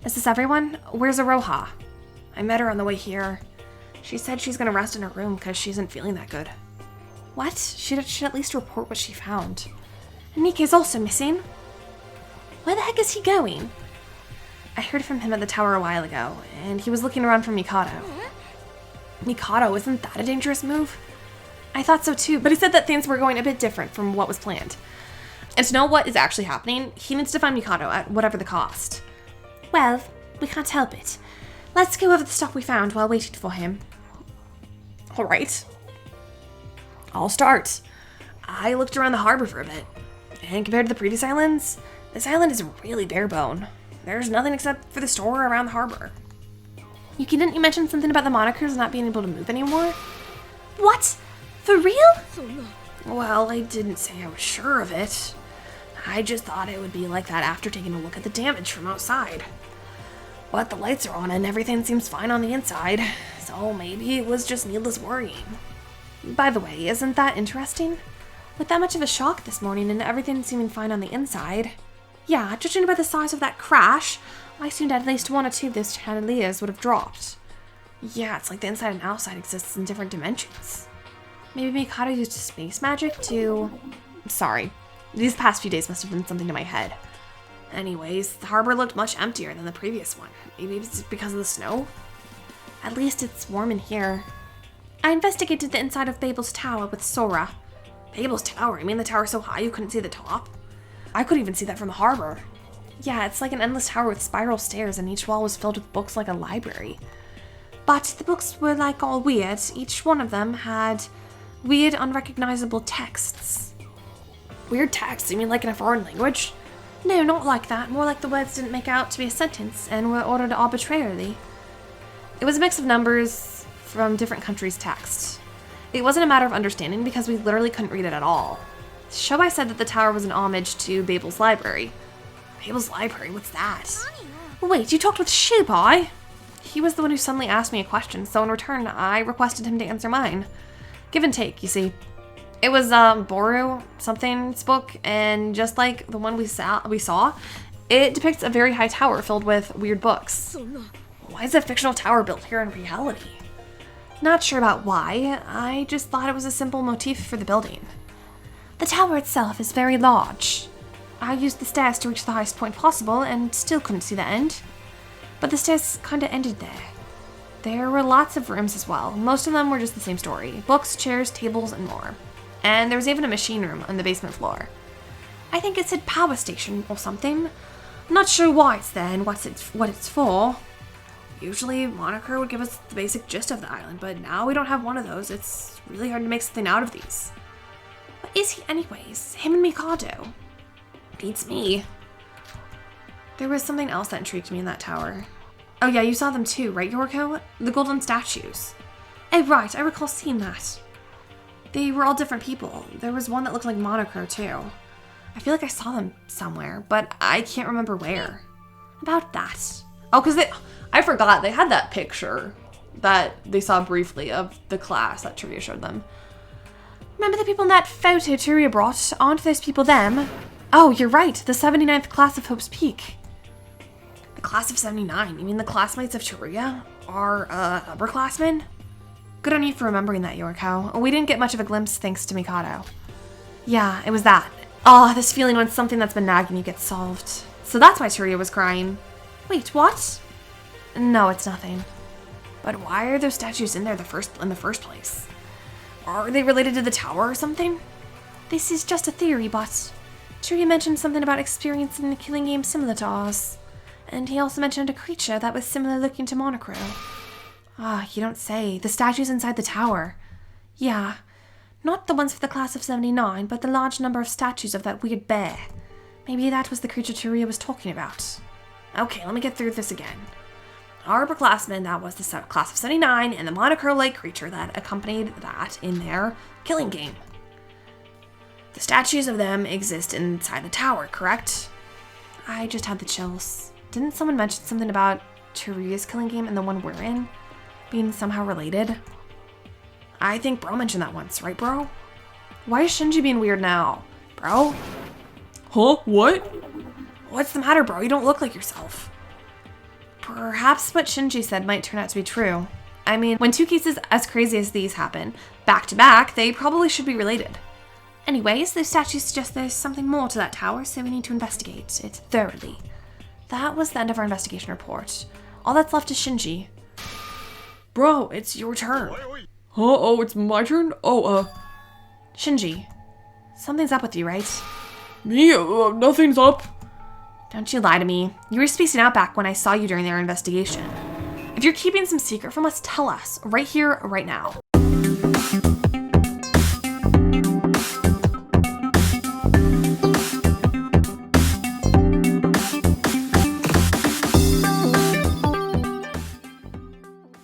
Is this everyone? Where's Aroha? I met her on the way here. She said she's gonna rest in her room because she isn't feeling that good. What? She should at least report what she found. Nike's also missing. Where the heck is he going? I heard from him at the tower a while ago, and he was looking around for Mikado. Mikado, isn't that a dangerous move? I thought so too, but he said that things were going a bit different from what was planned. And to know what is actually happening, he needs to find Mikado at whatever the cost. Well, we can't help it. Let's go over the stuff we found while waiting for him. Alright. I'll start. I looked around the harbor for a bit, and compared to the previous islands, this island is really bare bone. There's nothing except for the store around the harbor. Yuki, didn't you mention something about the Monocruise not being able to move anymore? What? For real? Well, I didn't say I was sure of it. I just thought it would be like that after taking a look at the damage from outside. But the lights are on and everything seems fine on the inside, so maybe it was just needless worrying. By the way, isn't that interesting? With that much of a shock this morning and everything seeming fine on the inside. Yeah, judging by the size of that crash, I assumed at least one or two of those chandeliers would have dropped. Yeah, it's like the inside and outside exists in different dimensions. Maybe Mikado used space magic to... Sorry, these past few days must have been something to my head. Anyways, the harbor looked much emptier than the previous one. Maybe it's because of the snow? At least it's warm in here. I investigated the inside of Babel's tower with Sora. Babel's tower? You mean the tower so high you couldn't see the top? I couldn't even see that from the harbor. Yeah, it's like an endless tower with spiral stairs and each wall was filled with books like a library. But the books were like all weird. Each one of them had weird, unrecognizable texts. Weird texts? You mean like in a foreign language? No, not like that. More like the words didn't make out to be a sentence and were ordered arbitrarily. It was a mix of numbers from different countries' texts. It wasn't a matter of understanding because we literally couldn't read it at all. Shobai said that the tower was an homage to Babel's library. Babel's library? What's that? Wait, you talked with Shobai? He was the one who suddenly asked me a question, so in return, I requested him to answer mine. Give and take, you see. It was Boru something's book, and just like the one we saw, it depicts a very high tower filled with weird books. Why is a fictional tower built here in reality? Not sure about why, I just thought it was a simple motif for the building. The tower itself is very large. I used the stairs to reach the highest point possible and still couldn't see the end. But the stairs kinda ended there. There were lots of rooms as well. Most of them were just the same story. Books, chairs, tables, and more. And there was even a machine room on the basement floor. I think it said power station or something. I'm not sure why it's there and what it's for. Usually, Moniker would give us the basic gist of the island, but now we don't have one of those. It's really hard to make something out of these. What is he anyways? Him and Mikado? Beats me. There was something else that intrigued me in that tower. Oh yeah, you saw them too, right, Yoriko? The golden statues. Oh right, I recall seeing that. They were all different people. There was one that looked like Monocro too. I feel like I saw them somewhere, but I can't remember where. About that. Oh, because I forgot, they had that picture that they saw briefly of the class that Teruya showed them. Remember the people in that photo Teruya brought? Aren't those people them? Oh, you're right. The 79th class of Hope's Peak. The class of 79? You mean the classmates of Teruya? Are, upperclassmen? Good on you for remembering that, Yoriko. We didn't get much of a glimpse thanks to Mikado. Yeah, it was that. Oh, this feeling when something that's been nagging you gets solved. So that's why Teruya was crying. Wait, what? No, it's nothing. But why are those statues in there in the first place? Are they related to the tower or something? This is just a theory, but Teruya mentioned something about experiencing a killing game similar to ours. And he also mentioned a creature that was similar looking to Monocro. Ah, you don't say. The statues inside the tower. Yeah. Not the ones for the class of 79, but the large number of statues of that weird bear. Maybe that was the creature Teruya was talking about. Okay, let me get through this again. Our upperclassmen, that was the class of 79, and the Monocro-like creature that accompanied that in their killing game. The statues of them exist inside the tower, correct? I just had the chills. Didn't someone mention something about Teruya's killing game and the one we're in being somehow related? I think Bro mentioned that once, right, Bro? Why is Shinji being weird now? Bro? Huh? What? What's the matter, Bro? You don't look like yourself. Perhaps what Shinji said might turn out to be true. I mean, when two cases as crazy as these happen, back to back, they probably should be related. Anyways, those statues suggest there's something more to that tower, so we need to investigate it thoroughly. That was the end of our investigation report. All that's left is Shinji. Bro, it's your turn. Huh? Oh, it's my turn? Shinji, something's up with you, right? Me? Nothing's up. Don't you lie to me. You were spacing out back when I saw you during their investigation. If you're keeping some secret from us, tell us. Right here, right now.